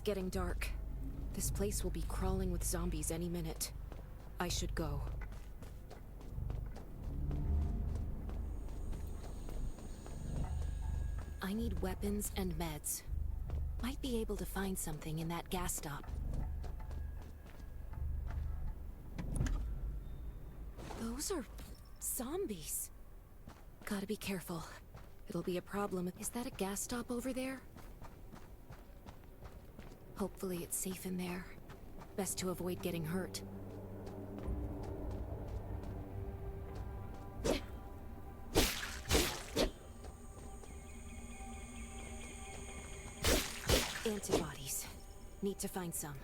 getting dark. This place will be crawling with zombies any minute. I should go. I need weapons and meds. Might be able to find something in that gas stop. Those are zombies. Gotta be careful. It'll be a problem. Is that a gas stop over there? Hopefully it's safe in there. Best to avoid getting hurt. Antibodies. Need to find some.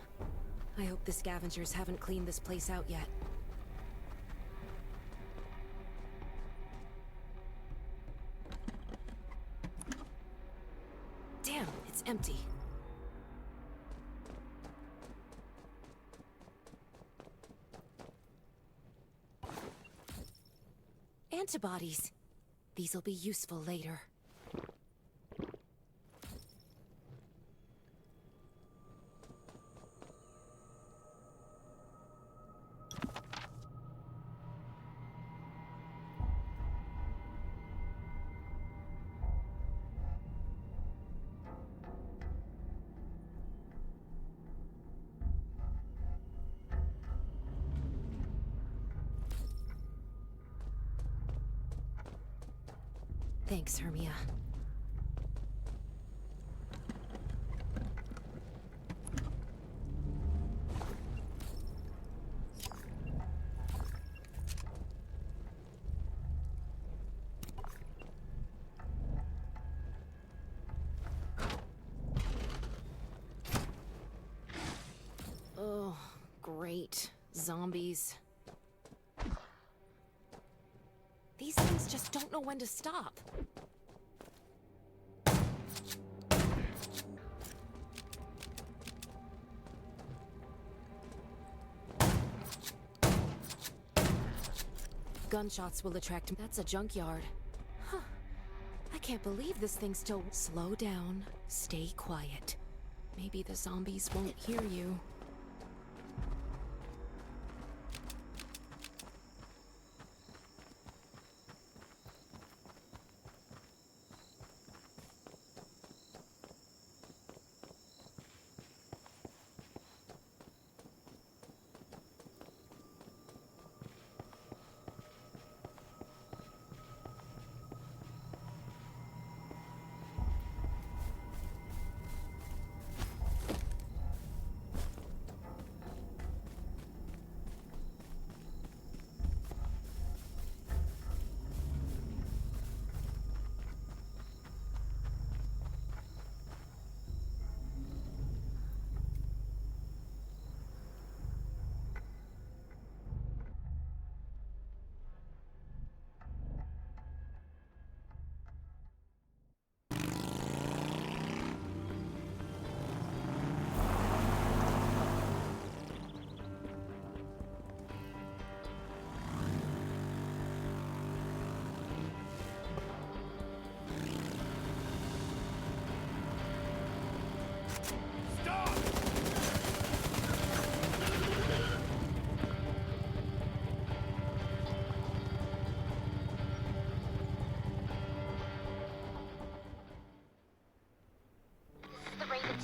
I hope the scavengers haven't cleaned this place out yet. Damn, it's empty. Antibodies. These'll be useful later. Thanks, Hermia. Oh, great. Zombies. These things just don't know when to stop. Gunshots will attract... That's a junkyard. Huh. I can't believe this thing still... Slow down. Stay quiet. Maybe the zombies won't hear you.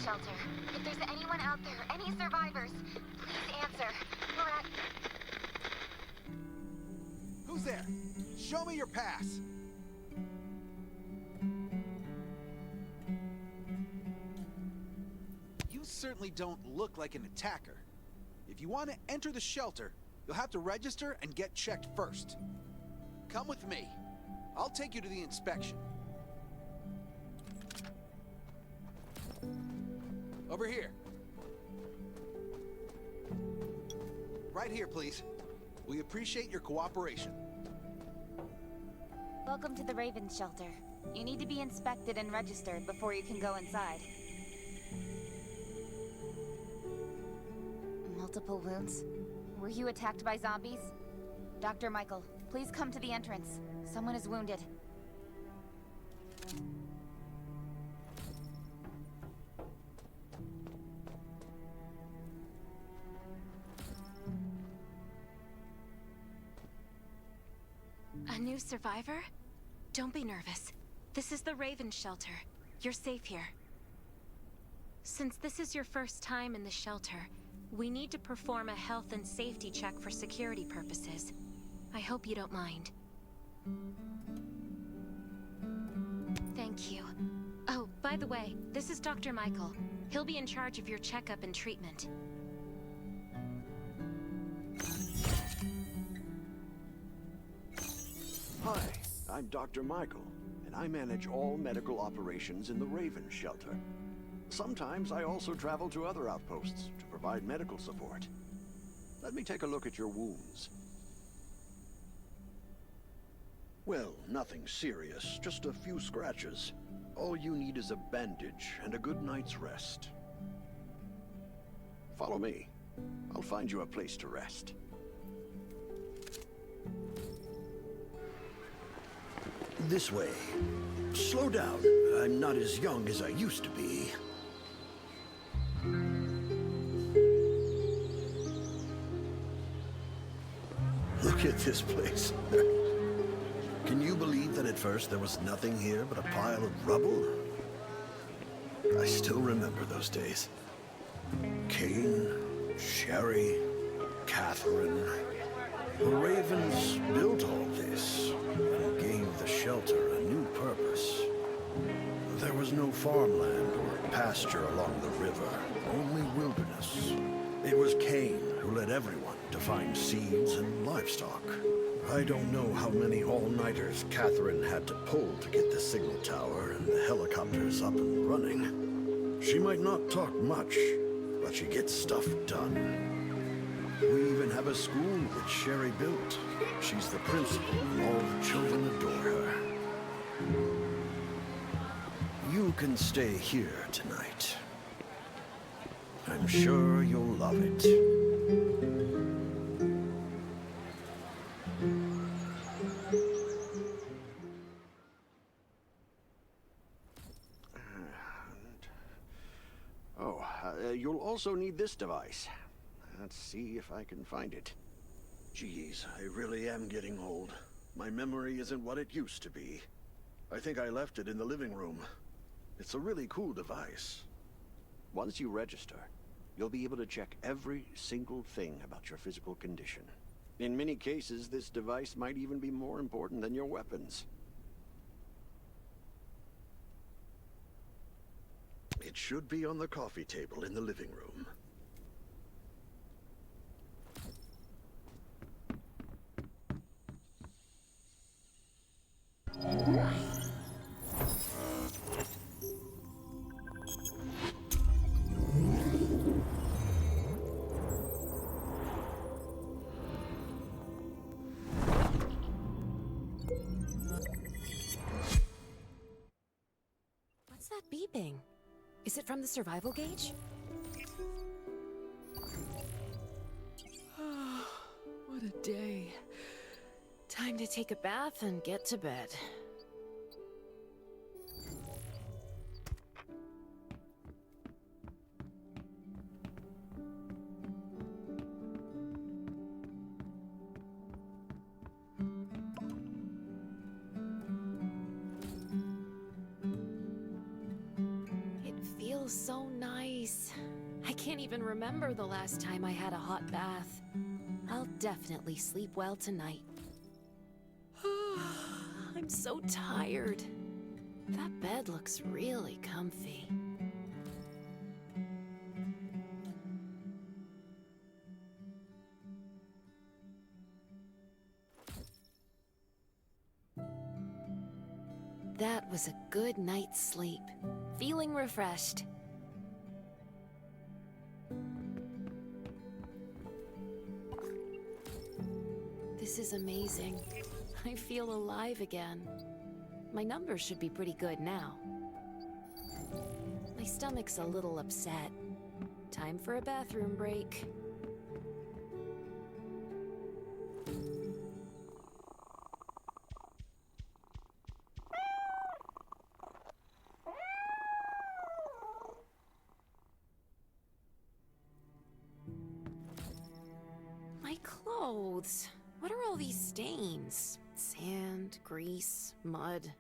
Shelter. If there's anyone out there, any survivors, please answer. We're at... Who's there? Show me your pass. You certainly don't look like an attacker. If you want to enter the shelter, you'll have to register and get checked first. Come with me. I'll take you to the inspection. Over here. Right here, please. We appreciate your cooperation. Welcome to the Raven Shelter. You need to be inspected and registered before you can go inside. Multiple wounds? Were you attacked by zombies? Dr. Michael, please come to the entrance. Someone is wounded. A new survivor? Don't be nervous. This is the Raven shelter. You're safe here. Since this is your first time in the shelter, we need to perform a health and safety check for security purposes. I hope you don't mind. Thank you. Oh, by the way, this is Dr. Michael. He'll be in charge of your checkup and treatment. Hi, I'm Dr. Michael, and I manage all medical operations in the Raven shelter. Sometimes I also travel to other outposts to provide medical support. Let me take a look at your wounds. Well, nothing serious, just a few scratches. All you need is a bandage and a good night's rest. Follow me. I'll find you a place to rest. This way. Slow down. I'm not as young as I used to be. Look at this place. Can you believe that at first there was nothing here but a pile of rubble? I still remember those days. Kane, Sherry, Catherine. The Ravens built all this and gave the shelter a new purpose. There was no farmland or pasture along the river, only wilderness. It was Kane who led everyone to find seeds and livestock. I don't know how many all-nighters Catherine had to pull to get the signal tower and the helicopters up and running. She might not talk much, but she gets stuff done. We even have a school which Sherry built. She's the principal, and all the children adore her. You can stay here tonight. I'm sure you'll love it. You'll also need this device. Let's see if I can find it. Geez, I really am getting old. My memory isn't what it used to be. I think I left it in the living room. It's a really cool device. Once you register, you'll be able to check every single thing about your physical condition. In many cases, this device might even be more important than your weapons. It should be on the coffee table in the living room. What's that beeping? Is it from the survival gauge? What a day. Time to take a bath and get to bed. So nice. I can't even remember the last time I had a hot bath. I'll definitely sleep well tonight. I'm so tired. That bed looks really comfy. That was a good night's sleep. Feeling refreshed. This is amazing. I feel alive again. My numbers should be pretty good now. My stomach's a little upset. Time for a bathroom break. My clothes. What are all these stains? Sand, grease, mud.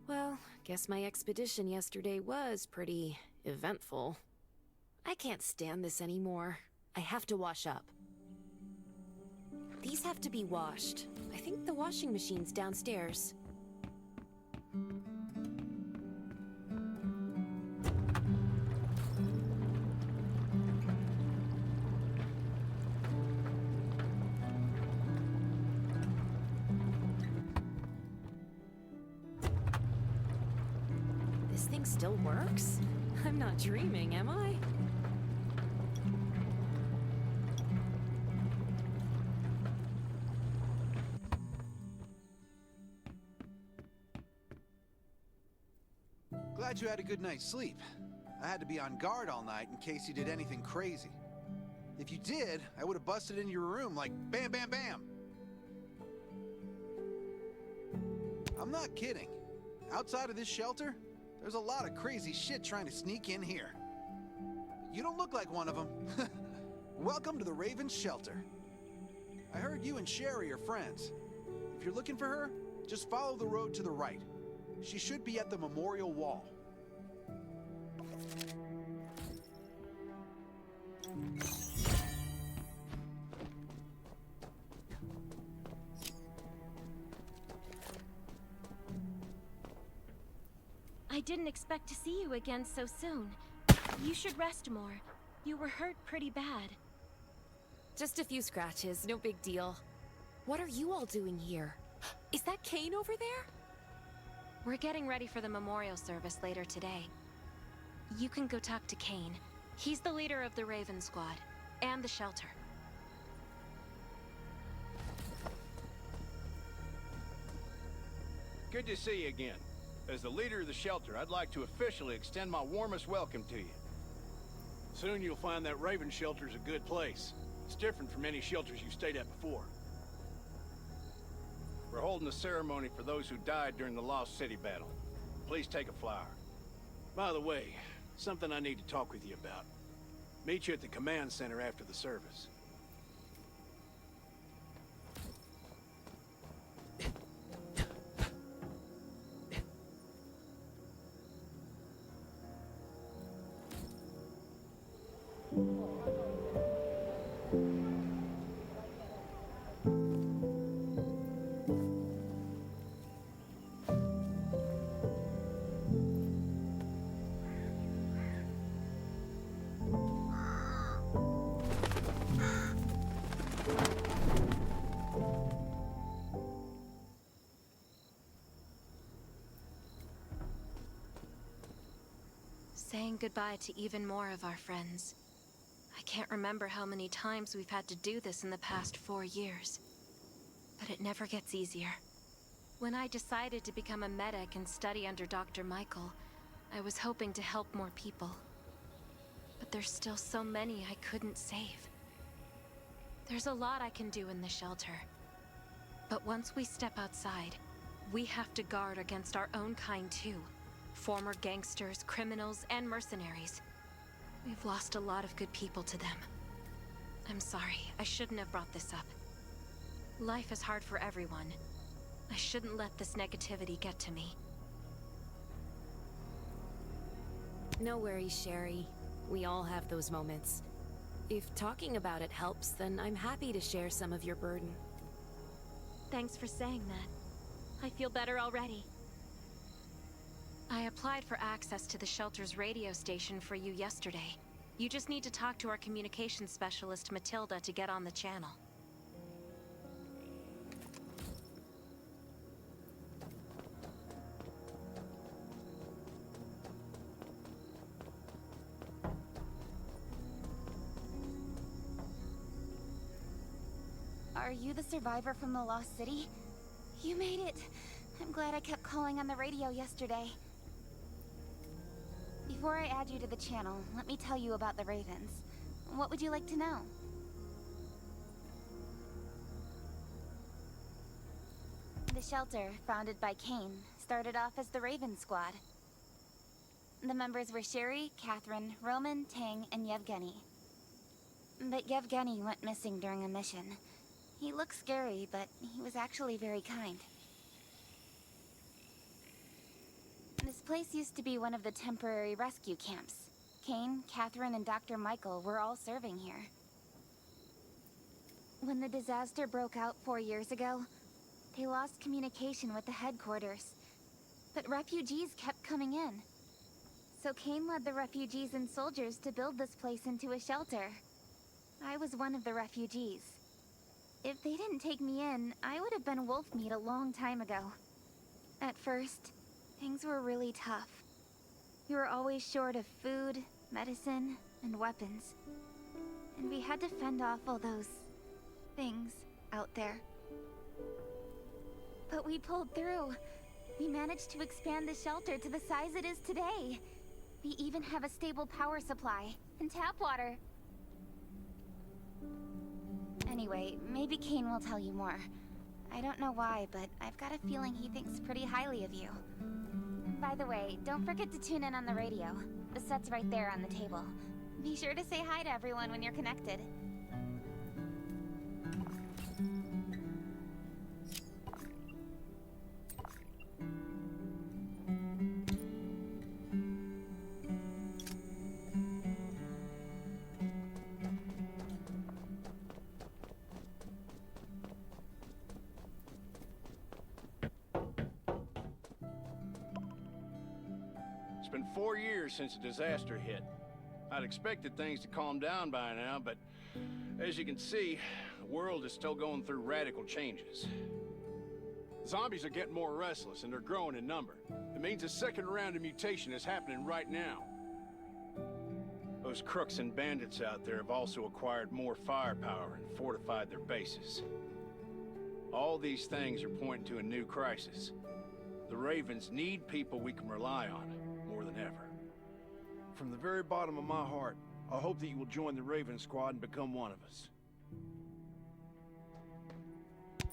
Well, guess my expedition yesterday was pretty eventful. I can't stand this anymore. I have to wash up. These have to be washed. I think the washing machine's downstairs. This thing still works? I'm not dreaming, am I? Glad you had a good night's sleep. I had to be on guard all night in case you did anything crazy. If you did, I would have busted into your room like bam, bam, bam. I'm not kidding. Outside of this shelter, there's a lot of crazy shit trying to sneak in here. You don't look like one of them. Welcome to the Raven's shelter. I heard you and Sherry are friends. If you're looking for her, just follow the road to the right. She should be at the memorial wall. I didn't expect to see you again so soon. You should rest more. You were hurt pretty bad. Just a few scratches, no big deal. What are you all doing here? Is that Kane over there? We're getting ready for the memorial service later today. You can go talk to Kane. He's the leader of the Raven Squad, and the shelter. Good to see you again. As the leader of the shelter, I'd like to officially extend my warmest welcome to you. Soon you'll find that Raven shelter's a good place. It's different from any shelters you've stayed at before. We're holding a ceremony for those who died during the Lost City battle. Please take a flower. By the way, something I need to talk with you about. Meet you at the command center after the service. Saying goodbye to even more of our friends. I can't remember how many times we've had to do this in the past 4 years. But it never gets easier. When I decided to become a medic and study under Dr. Michael, I was hoping to help more people. But there's still so many I couldn't save. There's a lot I can do in the shelter. But once we step outside, we have to guard against our own kind too. Former gangsters, criminals, and mercenaries. We've lost a lot of good people to them. I'm sorry, I shouldn't have brought this up. Life is hard for everyone. I shouldn't let this negativity get to me. No worries, Sherry. We all have those moments. If talking about it helps, then I'm happy to share some of your burden. Thanks for saying that. I feel better already. I applied for access to the shelter's radio station for you yesterday. You just need to talk to our communications specialist, Matilda, to get on the channel. Are you the survivor from the Lost City? You made it. I'm glad I kept calling on the radio yesterday. Before I add you to the channel, let me tell you about the Ravens. What would you like to know? The shelter, founded by Kane, started off as the Raven Squad. The members were Sherry, Catherine, Roman, Tang, and Yevgeny. But Yevgeny went missing during a mission. He looked scary, but he was actually very kind. This place used to be one of the temporary rescue camps. Kane, Catherine, and Dr. Michael were all serving here. When the disaster broke out 4 years ago, they lost communication with the headquarters. But refugees kept coming in. So Kane led the refugees and soldiers to build this place into a shelter. I was one of the refugees. If they didn't take me in, I would have been wolf meat a long time ago. At first, things were really tough. We were always short of food, medicine, and weapons. And we had to fend off all those things out there. But we pulled through. We managed to expand the shelter to the size it is today. We even have a stable power supply and tap water. Anyway, maybe Kane will tell you more. I don't know why, but I've got a feeling he thinks pretty highly of you. By the way, don't forget to tune in on the radio. The set's right there on the table. Be sure to say hi to everyone when you're connected. It's been 4 years since the disaster hit. I'd expected things to calm down by now, but as you can see, the world is still going through radical changes. Zombies are getting more restless, and they're growing in number. It means a second round of mutation is happening right now. Those crooks and bandits out there have also acquired more firepower and fortified their bases. All these things are pointing to a new crisis. The Ravens need people we can rely on, more than ever. From the very bottom of my heart, I hope that you will join the Raven Squad and become one of us.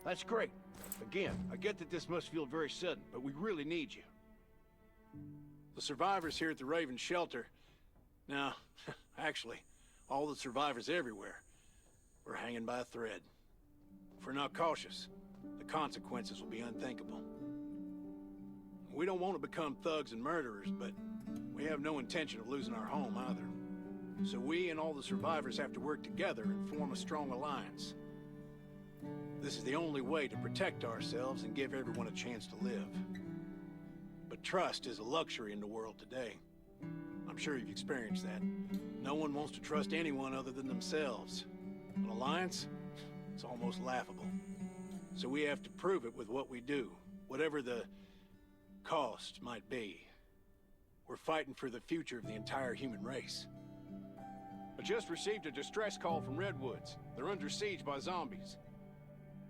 That's great. Again, I get that this must feel very sudden, but we really need you. The survivors here at the Raven Shelter... Now, actually, all the survivors everywhere, we're hanging by a thread. If we're not cautious, the consequences will be unthinkable. We don't want to become thugs and murderers, but we have no intention of losing our home either. So we and all the survivors have to work together and form a strong alliance. This is the only way to protect ourselves and give everyone a chance to live. But trust is a luxury in the world today. I'm sure you've experienced that. No one wants to trust anyone other than themselves. An alliance? It's almost laughable. So we have to prove it with what we do, whatever the cost might be. We're fighting for the future of the entire human race. I just received a distress call from Redwoods. They're under siege by zombies.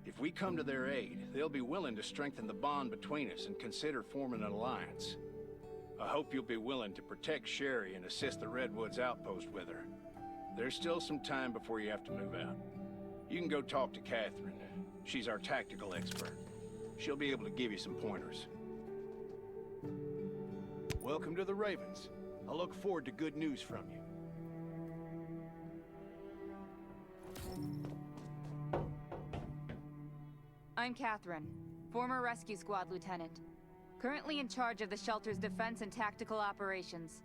If we come to their aid, they'll be willing to strengthen the bond between us and consider forming an alliance. I hope you'll be willing to protect Sherry and assist the Redwoods outpost with her. There's still some time before you have to move out. You can go talk to Catherine. She's our tactical expert. She'll be able to give you some pointers. Welcome to the Ravens. I look forward to good news from you. I'm Catherine, former Rescue Squad Lieutenant. Currently in charge of the shelter's defense and tactical operations.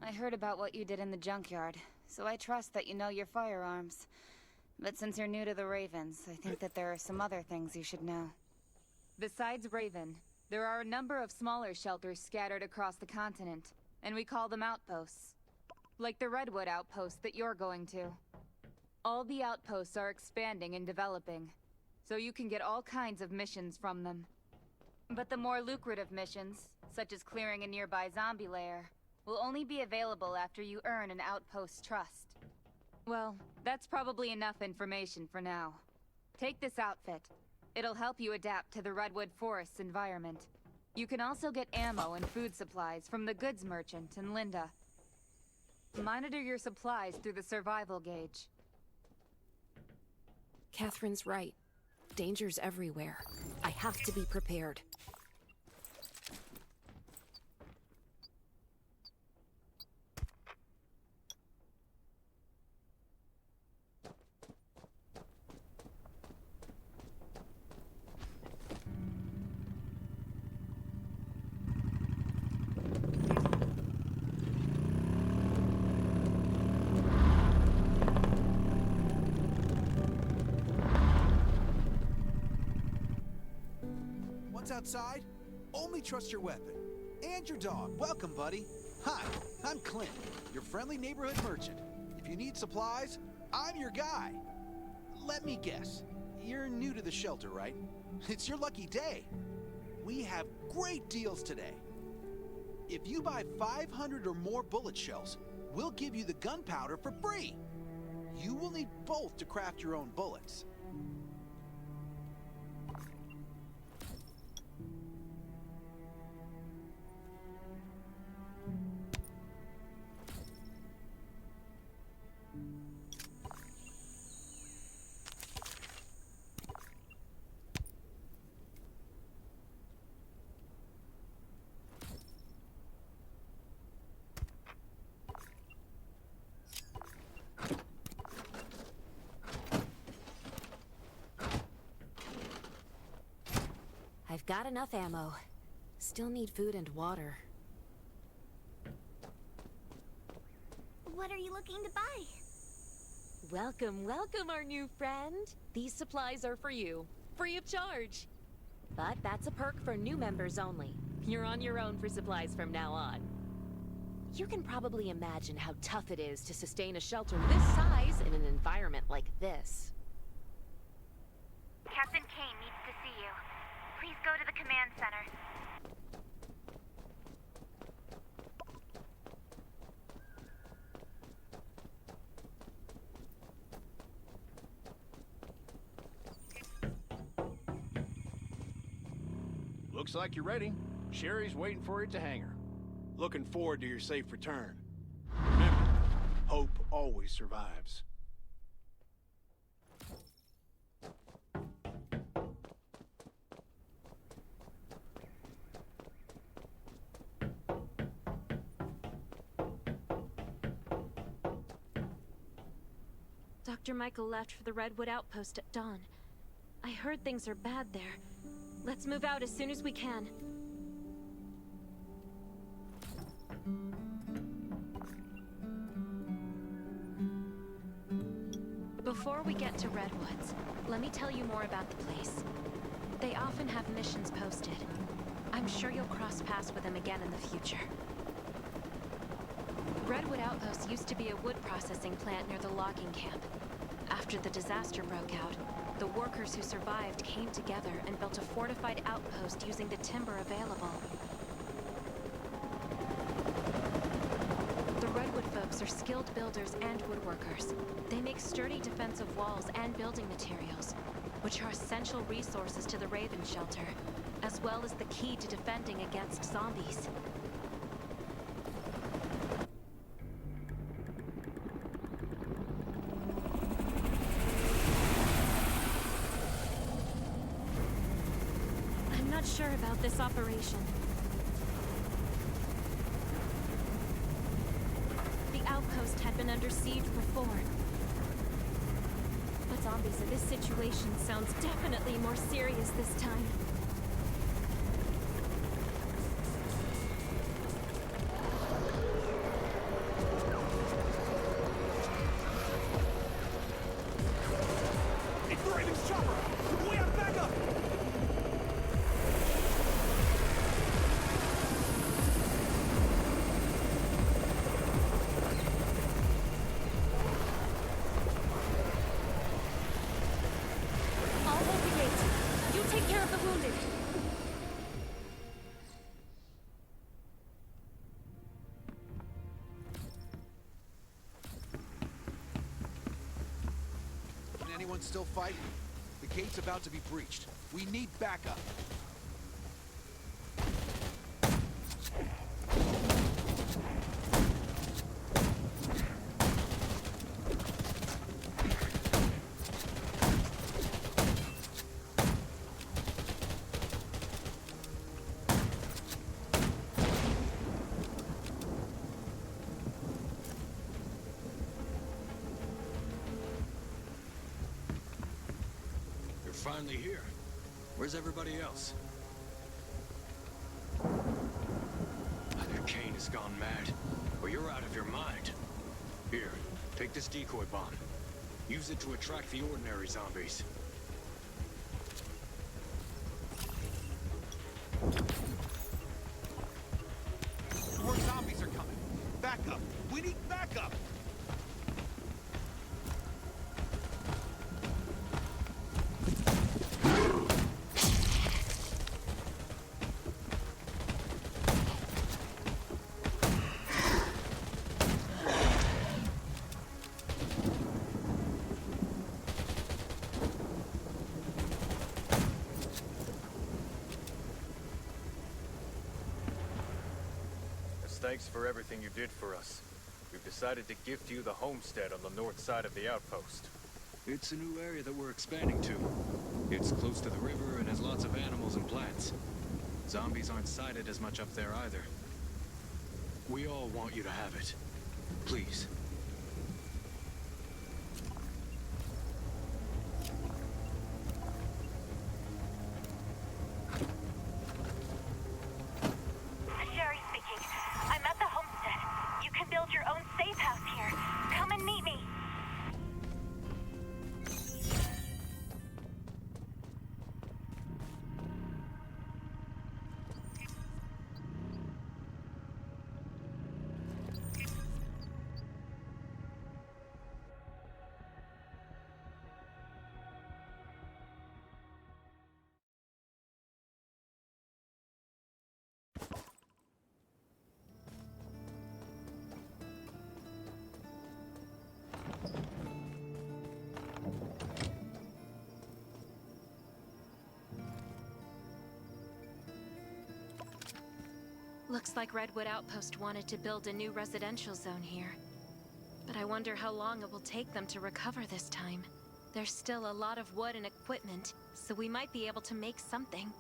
I heard about what you did in the junkyard, so I trust that you know your firearms. But since you're new to the Ravens, I think that there are some other things you should know. Besides Raven, there are a number of smaller shelters scattered across the continent, and we call them outposts. Like the Redwood outpost that you're going to. All the outposts are expanding and developing, so you can get all kinds of missions from them. But the more lucrative missions, such as clearing a nearby zombie lair, will only be available after you earn an outpost's trust. Well, that's probably enough information for now. Take this outfit. It'll help you adapt to the Redwood Forest's environment. You can also get ammo and food supplies from the goods merchant in Linda. Monitor your supplies through the survival gauge. Catherine's right. Danger's everywhere. I have to be prepared. friends outside? Only trust your weapon. And your dog. Welcome, buddy. Hi, I'm Clint, your friendly neighborhood merchant. If you need supplies, I'm your guy. Let me guess. You're new to the shelter, right? It's your lucky day. We have great deals today. If you buy 500 or more bullet shells, we'll give you the gunpowder for free. You will need both to craft your own bullets. I've got enough ammo. Still need food and water. What are you looking to buy? Welcome, welcome, our new friend. These supplies are for you, free of charge. But that's a perk for new members only. You're on your own for supplies from now on. You can probably imagine how tough it is to sustain a shelter this size in an environment like this. Captain Kane needs to see you. Please go to the command center. Looks like you're ready. Sherry's waiting for you at the hangar. Looking forward to your safe return. Remember, hope always survives. Dr. Michael left for the Redwood Outpost at dawn. I heard things are bad there. Let's move out as soon as we can. Before we get to Redwoods, let me tell you more about the place. They often have missions posted. I'm sure you'll cross paths with them again in the future. Redwood Outpost used to be a wood processing plant near the logging camp. After the disaster broke out, the workers who survived came together and built a fortified outpost using the timber available. The Redwood folks are skilled builders and woodworkers. They make sturdy defensive walls and building materials, which are essential resources to the Raven shelter, as well as the key to defending against zombies. I'm not sure about this operation. The outpost had been under siege before. But zombies in this situation sounds definitely more serious this time. It's the Raven's chopper! We have backup! I'll hold the gate. You take care of the wounded. Can anyone still fight? The gate's about to be breached. We need backup. You're finally here. Where's everybody else? Either Kane has gone mad, or you're out of your mind. Here, take this decoy bomb. Use it to attract the ordinary zombies. More zombies are coming. Back up. We need backup. Thanks for everything you did for us. We've decided to gift you the homestead on the north side of the outpost. It's a new area that we're expanding to. It's close to the river and has lots of animals and plants. Zombies aren't sighted as much up there either. We all want you to have it. Please. Sherry speaking. I'm at the homestead. You can build your own safe house here. Come and meet me. Looks like Redwood Outpost wanted to build a new residential zone here. But I wonder how long it will take them to recover this time. There's still a lot of wood and equipment, so we might be able to make something.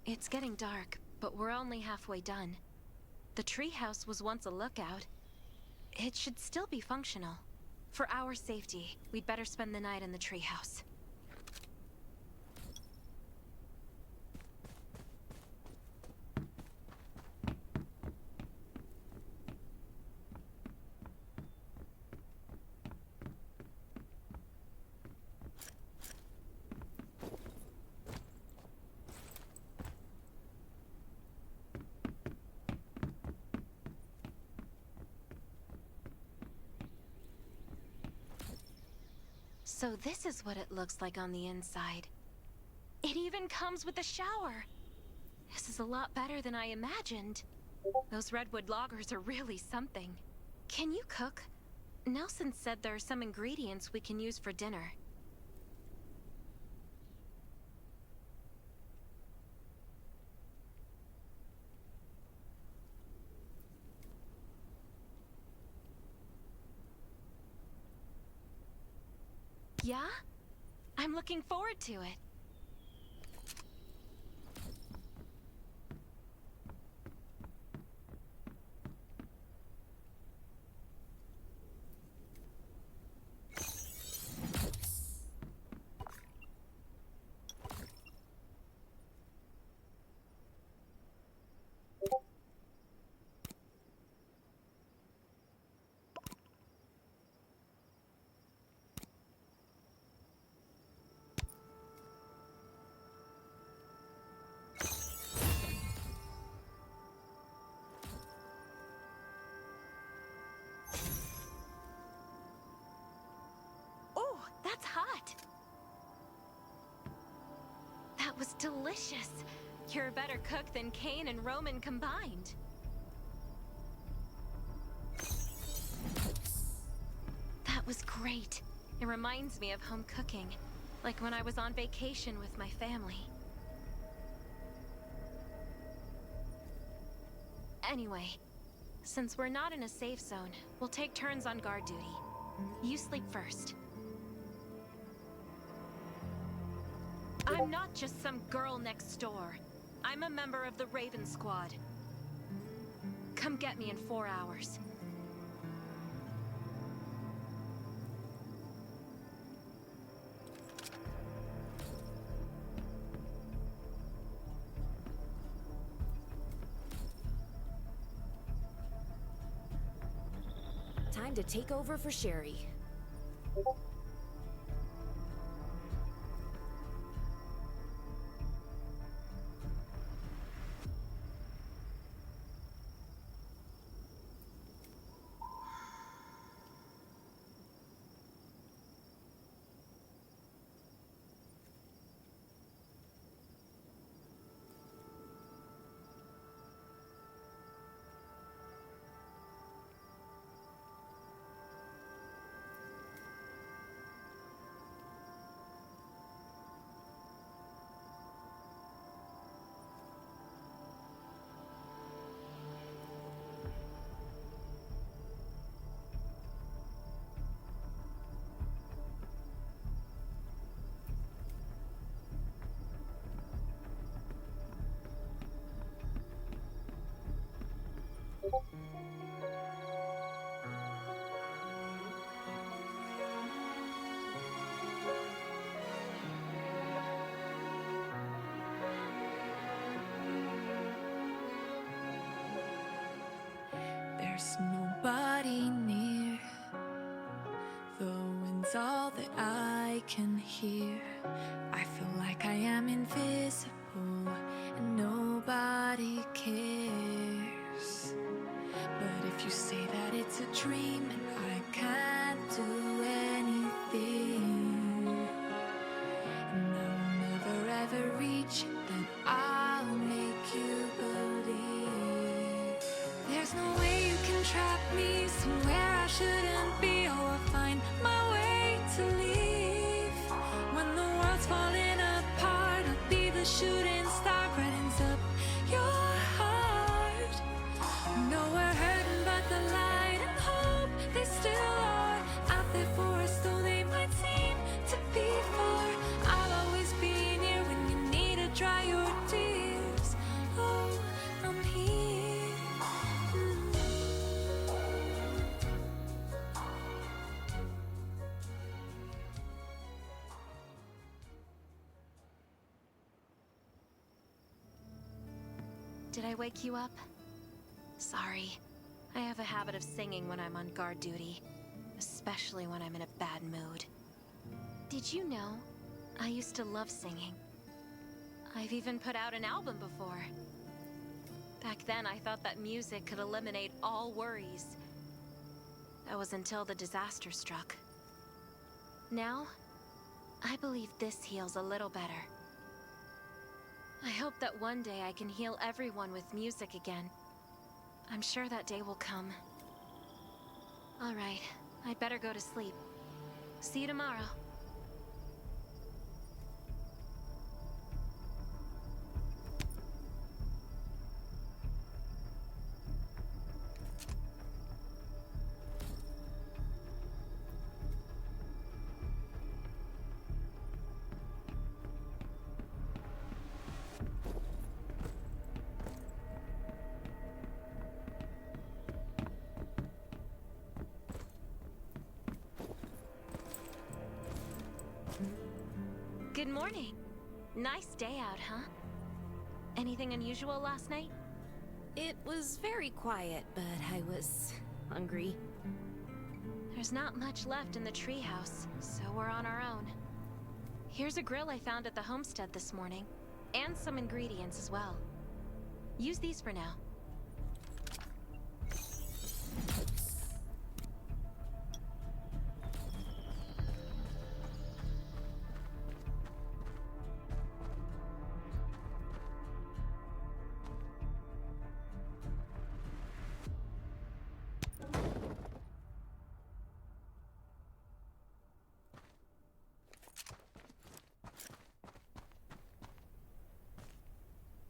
It's getting dark, but we're only halfway done. The treehouse was once a lookout. It should still be functional. For our safety, we'd better spend the night in the treehouse. So this is what it looks like on the inside. It even comes with a shower. This is a lot better than I imagined. Those redwood loggers are really something. Can you cook? Nelson said there are some ingredients we can use for dinner. Yeah? I'm looking forward to it. Oh, that's hot. That was delicious. You're a better cook than Kane and Roman combined. That was great. It reminds me of home cooking, like when I was on vacation with my family. Anyway, since we're not in a safe zone, we'll take turns on guard duty. You sleep first. I'm not just some girl next door. I'm a member of the Raven Squad. Come get me in 4 hours. Time to take over for Sherry. There's nobody near. The wind's all that I can hear. I feel like I am invisible and nobody cares. But if you say that it's a dream and I can't do anything, and I will never ever reach it, then I'll make you believe. There's no way you can trap me somewhere I shouldn't be. Oh, I'll find my way to leave. When the world's falling apart, I'll be the shooting star, brightens up your heart. No, we're hurting, but the light and hope, they still are out there for us, though they might seem to be far. I'll always be near when you need to dry your tears. Oh, I'm here. Did I wake you up? Sorry. I have a habit of singing when I'm on guard duty, especially when I'm in a bad mood. Did you know? I used to love singing. I've even put out an album before. Back then, I thought that music could eliminate all worries. That was until the disaster struck. Now, I believe this heals a little better. I hope that one day I can heal everyone with music again. I'm sure that day will come. All right, I'd better go to sleep. See you tomorrow. Good morning. Nice day out, huh? Anything unusual last night? It was very quiet, but I was hungry. There's not much left in the treehouse, so we're on our own. Here's a grill I found at the homestead this morning, and some ingredients as well. Use these for now.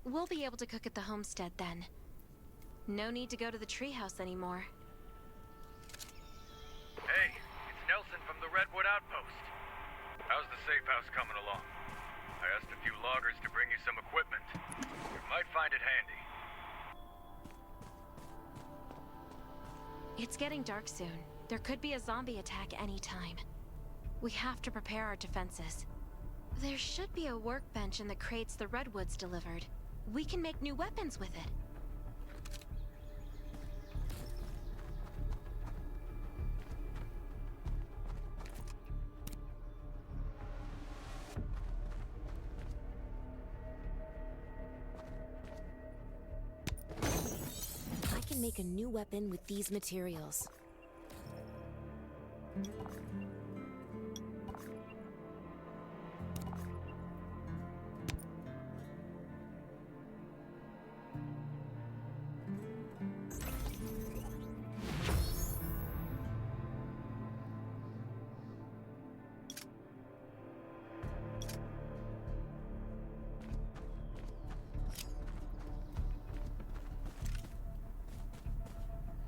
We'll be able to cook at the homestead then. No need to go to the treehouse anymore. Hey, it's Nelson from the Redwood Outpost. How's the safe house coming along? I asked a few loggers to bring you some equipment. You might find it handy. It's getting dark soon. There could be a zombie attack anytime. We have to prepare our defenses. There should be a workbench in the crates the Redwoods delivered. We can make new weapons with it. I can make a new weapon with these materials.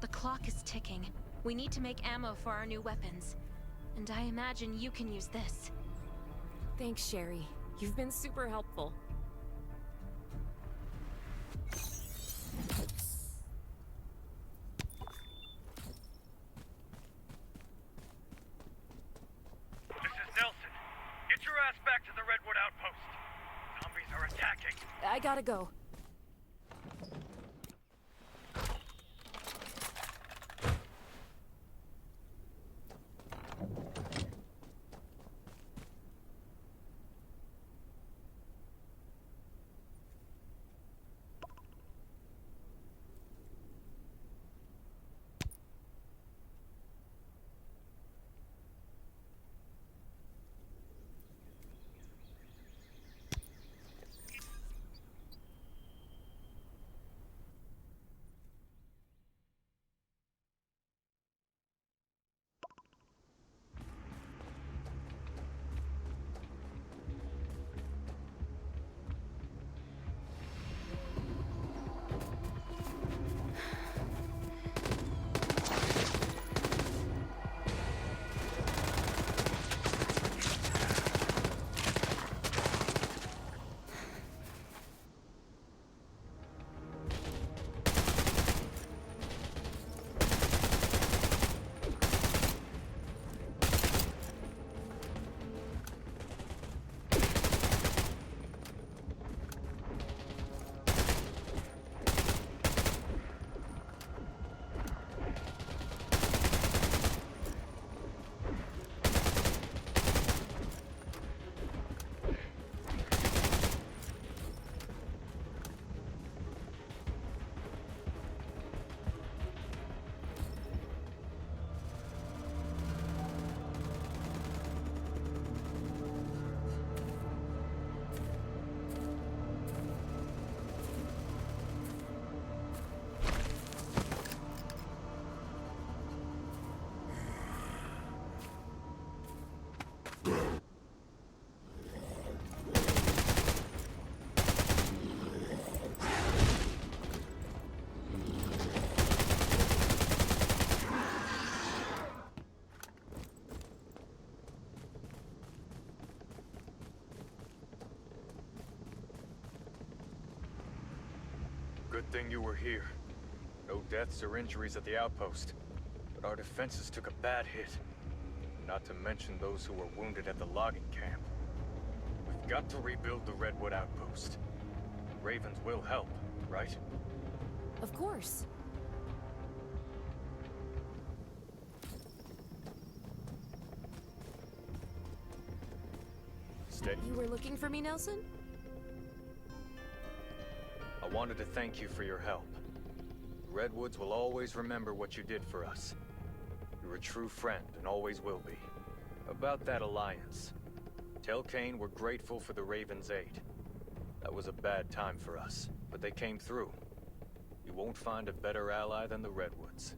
The clock is ticking. We need to make ammo for our new weapons. And I imagine you can use this. Thanks, Sherry. You've been super helpful. This is Nelson. Get your ass back to the Redwood Outpost. Zombies are attacking. I gotta go. Good thing you were here. No deaths or injuries at the outpost. But our defenses took a bad hit. Not to mention those who were wounded at the logging camp. We've got to rebuild the Redwood outpost. Ravens will help, right? Of course. Steady. You were looking for me, Nelson? I wanted to thank you for your help. The Redwoods will always remember what you did for us. You're a true friend and always will be. About that alliance. Tell Kane we're grateful for the Ravens' aid. That was a bad time for us, but they came through. You won't find a better ally than the Redwoods.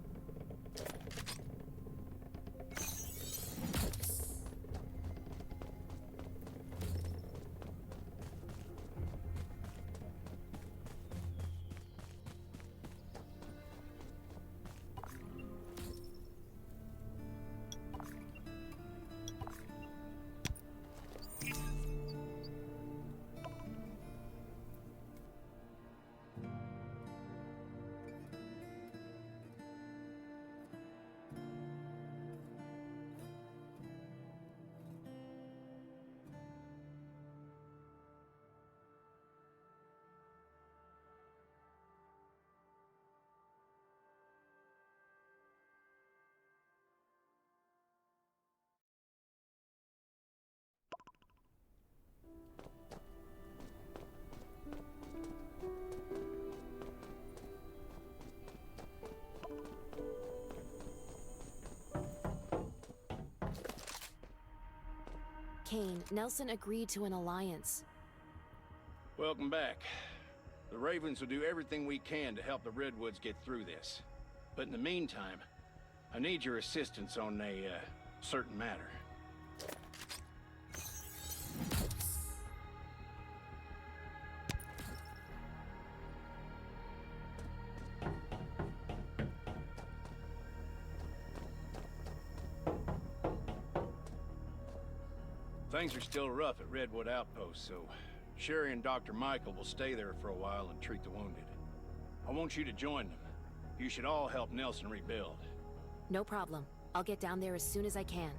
Kane, Nelson agreed to an alliance. Welcome back. The Ravens will do everything we can to help the Redwoods get through this. But in the meantime, I need your assistance on a, certain matter. Things are still rough at Redwood Outpost, so Sherry and Dr. Michael will stay there for a while and treat the wounded. I want you to join them. You should all help Nelson rebuild. No problem. I'll get down there as soon as I can.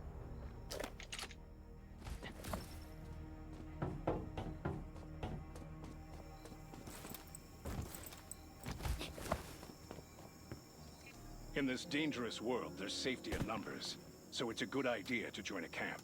In this dangerous world, there's safety in numbers, so it's a good idea to join a camp.